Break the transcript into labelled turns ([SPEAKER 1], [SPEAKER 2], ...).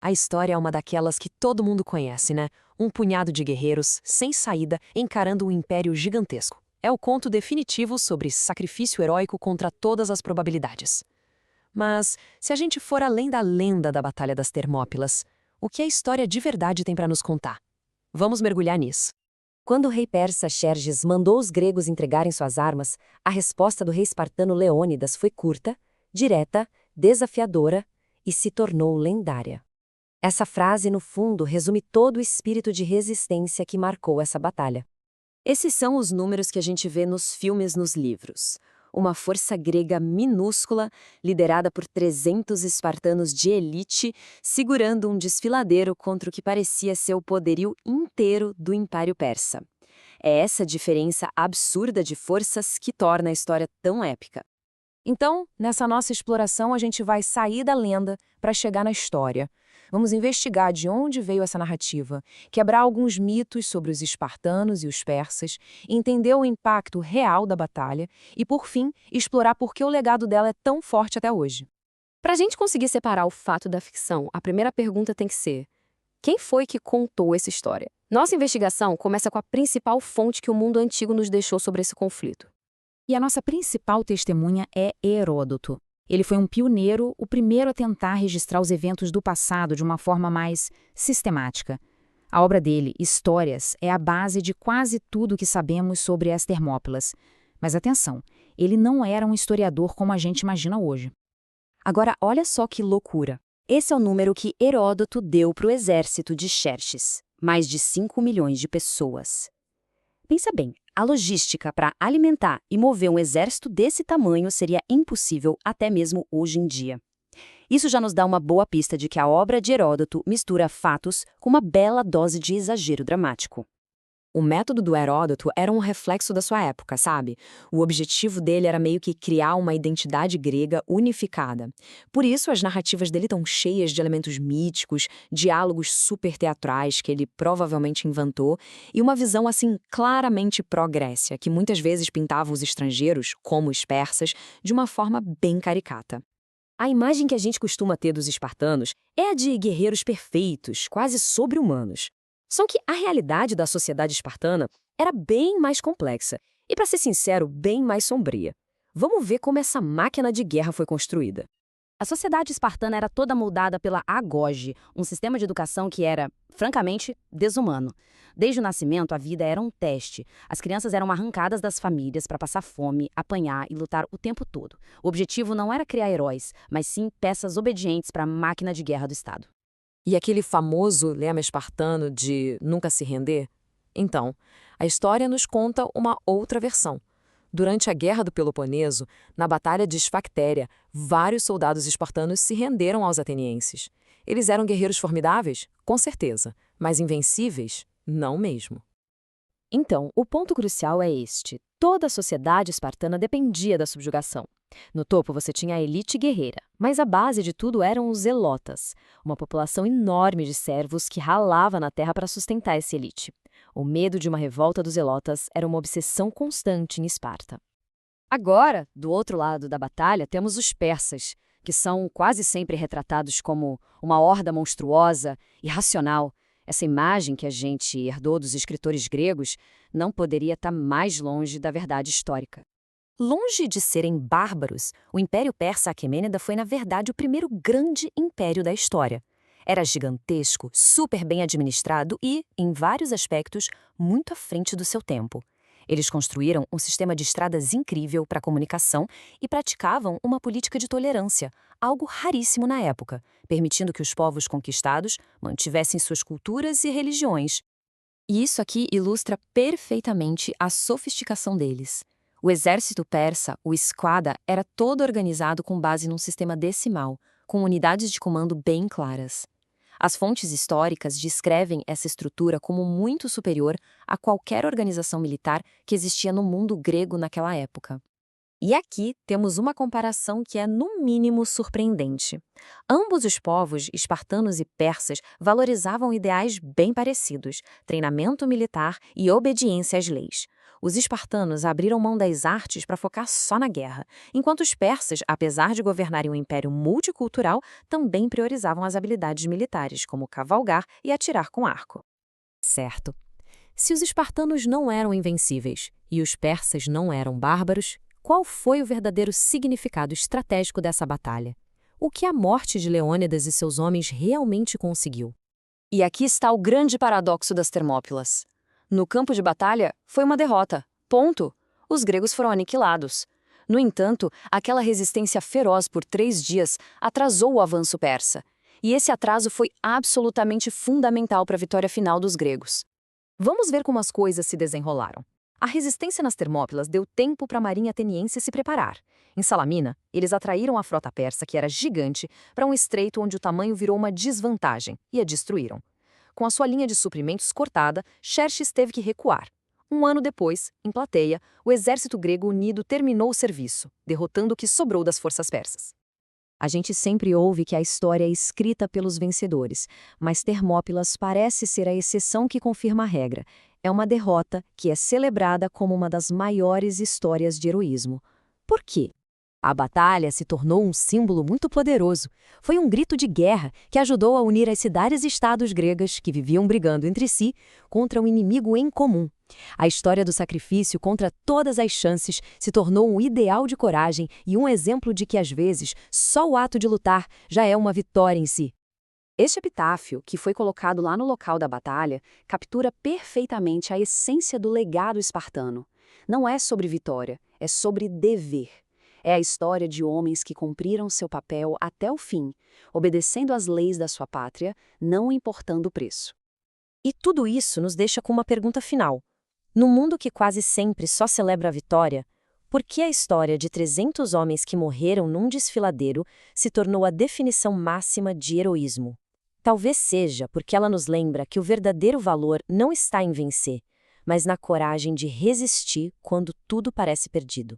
[SPEAKER 1] A história é uma daquelas que todo mundo conhece, né? Um punhado de guerreiros, sem saída, encarando um império gigantesco. É o conto definitivo sobre sacrifício heróico contra todas as probabilidades. Mas, se a gente for além da lenda da Batalha das Termópilas, o que a história de verdade tem para nos contar? Vamos mergulhar nisso.
[SPEAKER 2] Quando o rei persa Xerxes mandou os gregos entregarem suas armas, a resposta do rei espartano Leônidas foi curta, direta, desafiadora e se tornou lendária. Essa frase, no fundo, resume todo o espírito de resistência que marcou essa batalha.
[SPEAKER 3] Esses são os números que a gente vê nos filmes, nos livros. Uma força grega minúscula, liderada por 300 espartanos de elite, segurando um desfiladeiro contra o que parecia ser o poderio inteiro do Império Persa. É essa diferença absurda de forças que torna a história tão épica.
[SPEAKER 4] Então, nessa nossa exploração, a gente vai sair da lenda para chegar na história. Vamos investigar de onde veio essa narrativa, quebrar alguns mitos sobre os espartanos e os persas, entender o impacto real da batalha e, por fim, explorar por que o legado dela é tão forte até hoje.
[SPEAKER 3] Para a gente conseguir separar o fato da ficção, a primeira pergunta tem que ser: quem foi que contou essa história? Nossa investigação começa com a principal fonte que o mundo antigo nos deixou sobre esse conflito.
[SPEAKER 5] E a nossa principal testemunha é Heródoto. Ele foi um pioneiro, o primeiro a tentar registrar os eventos do passado de uma forma mais sistemática. A obra dele, Histórias, é a base de quase tudo que sabemos sobre as Termópilas. Mas atenção, ele não era um historiador como a gente imagina hoje.
[SPEAKER 3] Agora, olha só que loucura. Esse é o número que Heródoto deu para o exército de Xerxes. Mais de 5 milhões de pessoas. Pensa bem, a logística para alimentar e mover um exército desse tamanho seria impossível até mesmo hoje em dia. Isso já nos dá uma boa pista de que a obra de Heródoto mistura fatos com uma bela dose de exagero dramático. O método do Heródoto era um reflexo da sua época, sabe? O objetivo dele era meio que criar uma identidade grega unificada. Por isso, as narrativas dele estão cheias de elementos míticos, diálogos super teatrais que ele provavelmente inventou, e uma visão, assim, claramente pró-Grécia, que muitas vezes pintava os estrangeiros, como os persas, de uma forma bem caricata. A imagem que a gente costuma ter dos espartanos é a de guerreiros perfeitos, quase sobre-humanos. Só que a realidade da sociedade espartana era bem mais complexa e, para ser sincero, bem mais sombria. Vamos ver como essa máquina de guerra foi construída.
[SPEAKER 2] A sociedade espartana era toda moldada pela agoge, um sistema de educação que era, francamente, desumano. Desde o nascimento, a vida era um teste. As crianças eram arrancadas das famílias para passar fome, apanhar e lutar o tempo todo. O objetivo não era criar heróis, mas sim peças obedientes para a máquina de guerra do Estado.
[SPEAKER 1] E aquele famoso lema espartano de nunca se render? Então, a história nos conta uma outra versão. Durante a Guerra do Peloponeso, na Batalha de Esfactéria, vários soldados espartanos se renderam aos atenienses. Eles eram guerreiros formidáveis? Com certeza. Mas invencíveis? Não mesmo.
[SPEAKER 3] Então, o ponto crucial é este. Toda a sociedade espartana dependia da subjugação. No topo você tinha a elite guerreira, mas a base de tudo eram os zelotas, uma população enorme de servos que ralava na terra para sustentar essa elite. O medo de uma revolta dos zelotas era uma obsessão constante em Esparta. Agora, do outro lado da batalha, temos os persas, que são quase sempre retratados como uma horda monstruosa, irracional. Essa imagem que a gente herdou dos escritores gregos não poderia estar mais longe da verdade histórica. Longe de serem bárbaros, o Império Persa Aquemênida foi, na verdade, o primeiro grande império da história. Era gigantesco, super bem administrado e, em vários aspectos, muito à frente do seu tempo. Eles construíram um sistema de estradas incrível para comunicação e praticavam uma política de tolerância, algo raríssimo na época, permitindo que os povos conquistados mantivessem suas culturas e religiões. E isso aqui ilustra perfeitamente a sofisticação deles. O exército persa, o esquadra, era todo organizado com base num sistema decimal, com unidades de comando bem claras. As fontes históricas descrevem essa estrutura como muito superior a qualquer organização militar que existia no mundo grego naquela época. E aqui temos uma comparação que é, no mínimo, surpreendente. Ambos os povos, espartanos e persas, valorizavam ideais bem parecidos: treinamento militar e obediência às leis. Os espartanos abriram mão das artes para focar só na guerra, enquanto os persas, apesar de governarem um império multicultural, também priorizavam as habilidades militares, como cavalgar e atirar com arco. Certo. Se os espartanos não eram invencíveis e os persas não eram bárbaros, qual foi o verdadeiro significado estratégico dessa batalha? O que a morte de Leônidas e seus homens realmente conseguiu?
[SPEAKER 2] E aqui está o grande paradoxo das Termópilas. No campo de batalha, foi uma derrota. Ponto. Os gregos foram aniquilados. No entanto, aquela resistência feroz por 3 dias atrasou o avanço persa. E esse atraso foi absolutamente fundamental para a vitória final dos gregos.
[SPEAKER 3] Vamos ver como as coisas se desenrolaram. A resistência nas Termópilas deu tempo para a marinha ateniense se preparar. Em Salamina, eles atraíram a frota persa, que era gigante, para um estreito onde o tamanho virou uma desvantagem, e a destruíram. Com a sua linha de suprimentos cortada, Xerxes teve que recuar. 1 ano depois, em Plateia, o exército grego unido terminou o serviço, derrotando o que sobrou das forças persas. A gente sempre ouve que a história é escrita pelos vencedores, mas Termópilas parece ser a exceção que confirma a regra. É uma derrota que é celebrada como uma das maiores histórias de heroísmo. Por quê? A batalha se tornou um símbolo muito poderoso. Foi um grito de guerra que ajudou a unir as cidades e estados gregas que viviam brigando entre si contra um inimigo em comum. A história do sacrifício contra todas as chances se tornou um ideal de coragem e um exemplo de que, às vezes, só o ato de lutar já é uma vitória em si.
[SPEAKER 2] Este epitáfio, que foi colocado lá no local da batalha, captura perfeitamente a essência do legado espartano. Não é sobre vitória, é sobre dever. É a história de homens que cumpriram seu papel até o fim, obedecendo às leis da sua pátria, não importando o preço.
[SPEAKER 3] E tudo isso nos deixa com uma pergunta final. No mundo que quase sempre só celebra a vitória, por que a história de 300 homens que morreram num desfiladeiro se tornou a definição máxima de heroísmo? Talvez seja porque ela nos lembra que o verdadeiro valor não está em vencer, mas na coragem de resistir quando tudo parece perdido.